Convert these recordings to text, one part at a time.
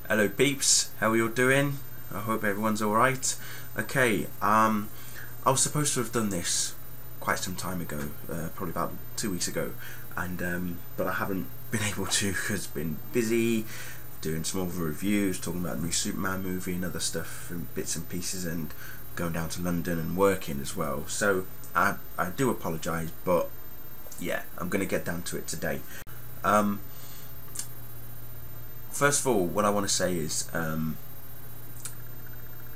Hello peeps, how are you all doing? I hope everyone's alright. Okay, I was supposed to have done this quite some time ago, probably about 2 weeks ago, and but I haven't been able to because I've been busy doing some other reviews, talking about the new Superman movie and other stuff and bits and pieces, and going down to London and working as well. So I do apologise, but yeah, I'm going to get down to it today. First of all, what I want to say is I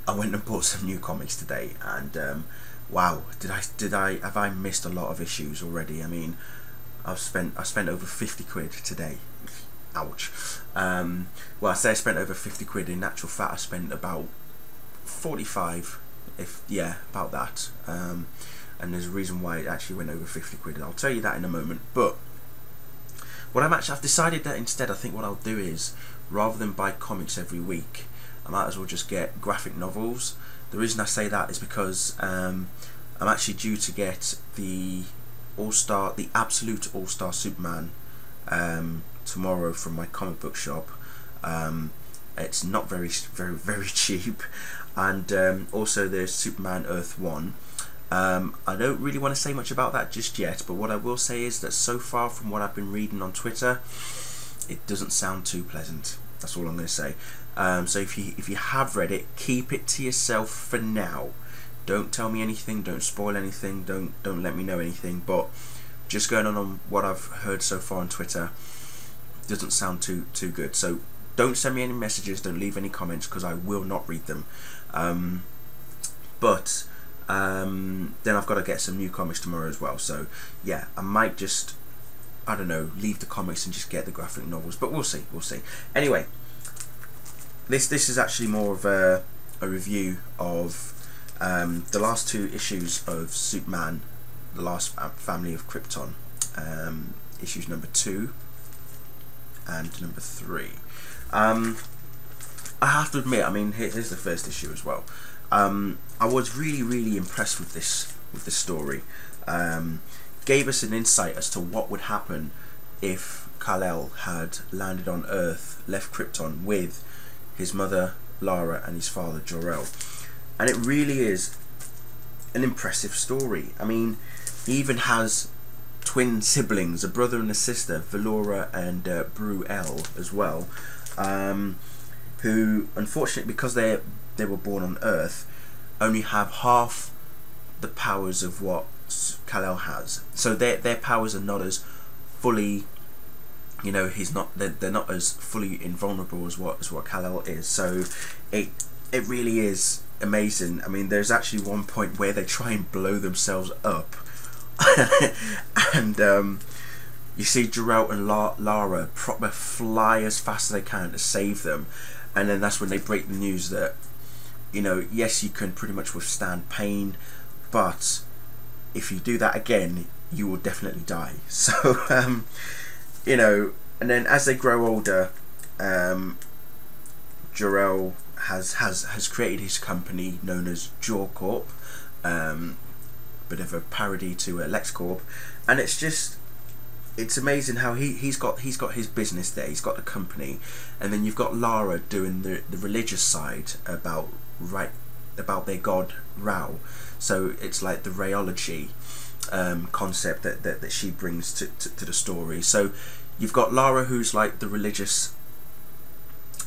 went and bought some new comics today, and wow, have I missed a lot of issues already? I mean, I spent over 50 quid today. Ouch. Well, I say I spent over 50 quid. In actual fact, I spent about 45, about that. And there's a reason why it actually went over 50 quid. I'll tell you that in a moment. But I've decided that instead, I think what I'll do is, rather than buy comics every week, I might as well just get graphic novels. The reason I say that is because I'm actually due to get the absolute All-Star Superman tomorrow from my comic book shop. It's not very cheap, and also there's Superman Earth 1. I don't really want to say much about that just yet, but what I will say is that so far from what I've been reading on Twitter, it doesn't sound too pleasant. That's all I'm going to say. So if you have read it, keep it to yourself for now. Don't tell me anything, don't spoil anything, don't let me know anything, but just going on what I've heard so far on Twitter, doesn't sound too good. So don't send me any messages, don't leave any comments, because I will not read them. Then I've got to get some new comics tomorrow as well, so yeah, I might just, I don't know, leave the comics and just get the graphic novels, but we'll see. Anyway, this is actually more of a review of the last 2 issues of Superman, the Last Family of Krypton, issues number 2 and number 3. I have to admit, I mean, here's the first issue as well. I was really impressed with this story. Gave us an insight as to what would happen if Kal-El had landed on Earth, left Krypton with his mother Lara and his father Jor-El, and it really is an impressive story. I mean, he even has twin siblings, a brother and a sister, Valora and Bru-El as well, who unfortunately, because they were born on Earth, only have half the powers of what Kal-El has. So their powers are not as fully, you know, they're not as fully invulnerable as what Kal-El is. So it really is amazing. I mean, there's actually one point where they try and blow themselves up, and you see Jor-El and Lara proper fly as fast as they can to save them, and then that's when they break the news that, you know, yes, you can pretty much withstand pain, but if you do that again, you will definitely die. So, you know, and then as they grow older, Jor-El has created his company known as Jor-Corp, bit of a parody to LexCorp, and it's amazing how he's got his business there, he's got the company, and then you've got Lara doing the religious side about their god Ra. So it's like the rayology concept that she brings to the story. So you've got Lara, who's like the religious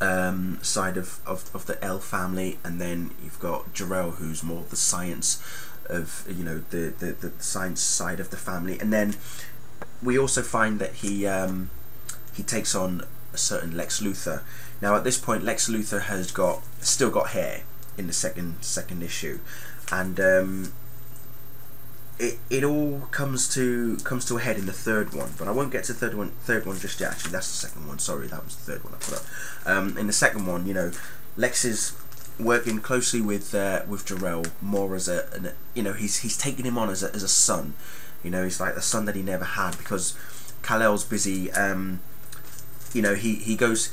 side of the El family, and then you've got Jor-El, who's more the science of, you know, the science side of the family. And then we also find that he takes on a certain Lex Luthor. Now at this point, Lex Luthor has still got hair in the second issue, and it all comes to a head in the third one. But I won't get to the third one just yet. Actually, that's the second one. Sorry, that was the third one I put up. In the second one, you know, Lex is working closely with Jor-El more as you know, he's taking him on as a son. You know, he's like the son that he never had, because Kal-El's busy. You know,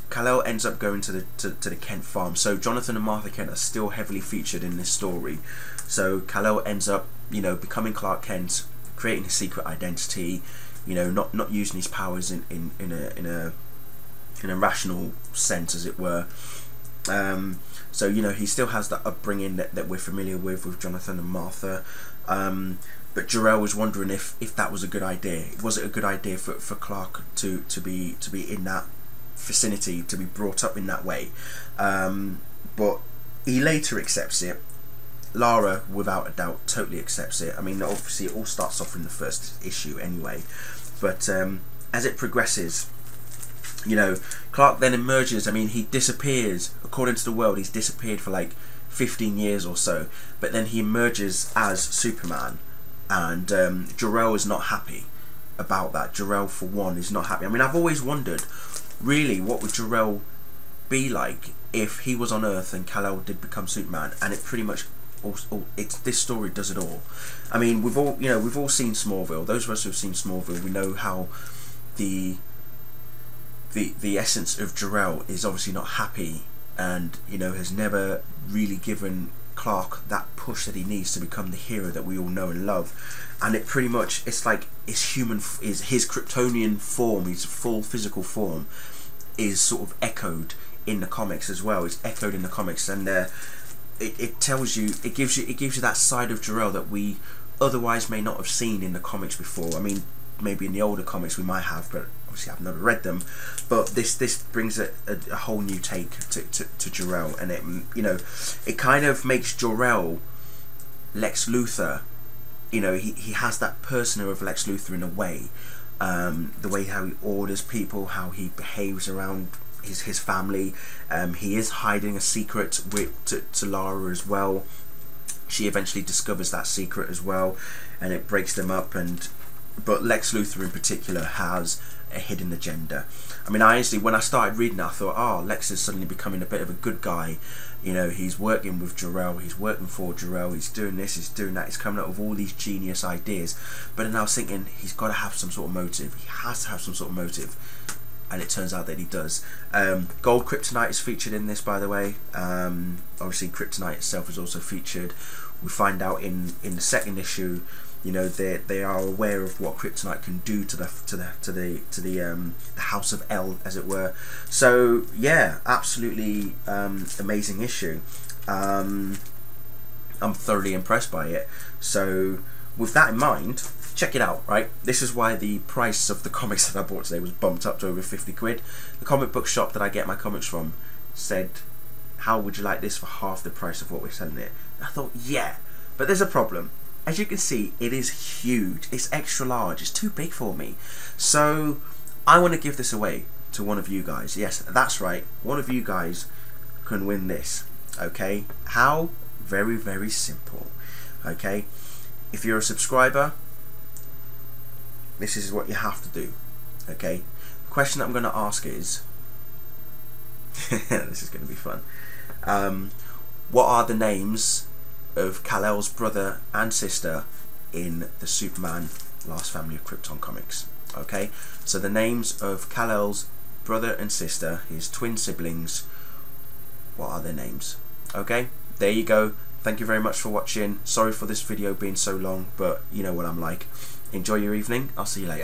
Kal-El ends up going to the Kent farm. So Jonathan and Martha Kent are still heavily featured in this story. So Kal-El ends up, you know, becoming Clark Kent, creating a secret identity. You know, not using his powers in a in a rational sense, as it were. So you know, he still has that upbringing that we're familiar with Jonathan and Martha. But Jor-El was wondering if that was a good idea. Was it a good idea for Clark to be in that vicinity, to be brought up in that way? But he later accepts it. Lara, without a doubt, totally accepts it. I mean, obviously it all starts off in the first issue anyway, but as it progresses, you know, Clark then emerges. I mean, he disappears. According to the world, he's disappeared for like 15 years or so, but then he emerges as Superman, and Jor-El is not happy about that. Jor-El, for one, is not happy. I mean, I've always wondered, really, what would Jor-El be like if he was on Earth and Kal-El did become Superman, and it pretty much this story does it all. I mean, we've all seen Smallville. Those of us who've seen Smallville, we know how the essence of Jor-El is obviously not happy, and you know, has never really given Clark that push that he needs to become the hero that we all know and love. And it pretty much, it's like his Kryptonian form, his full physical form, is sort of echoed in the comics as well. It's echoed in the comics, and it tells you, it gives you that side of Jor-El that we otherwise may not have seen in the comics before. I mean, maybe in the older comics we might have, but obviously I've never read them. But this brings a whole new take to Jor-El, and it, you know, it kind of makes Jor-El Lex Luthor. You know, he has that persona of Lex Luthor in a way, the way how he orders people, how he behaves around his family. He is hiding a secret to Lara as well. She eventually discovers that secret as well, and it breaks them up. But Lex Luthor in particular has a hidden agenda. I mean, honestly, when I started reading it, I thought, oh, Lex is suddenly becoming a bit of a good guy. You know, he's working with Jor-El, he's working for Jor-El, he's doing this, he's doing that, he's coming up with all these genius ideas. But then I was thinking, he's got to have some sort of motive. He has to have some sort of motive. And it turns out that he does. Gold Kryptonite is featured in this, by the way. Obviously, Kryptonite itself is also featured. We find out in the second issue, you know, they are aware of what Kryptonite can do to the House of El, as it were. So yeah, absolutely amazing issue. I'm thoroughly impressed by it. So with that in mind, check it out, right? This is why the price of the comics that I bought today was bumped up to over 50 quid. The comic book shop that I get my comics from said, how would you like this for half the price of what we're selling it? And I thought, yeah, but there's a problem. As you can see, it is huge. It's extra large. It's too big for me. So I want to give this away to one of you guys. Yes, that's right. One of you guys can win this. Okay? How? Very, very simple. Okay? If you're a subscriber, this is what you have to do. Okay? The question that I'm going to ask is, this is going to be fun. What are the names of Kal-El's brother and sister in the Superman Last Family of Krypton comics? Okay? So the names of Kal-El's brother and sister, his twin siblings, what are their names? Okay? There you go. Thank you very much for watching. Sorry for this video being so long, but you know what I'm like. Enjoy your evening. I'll see you later.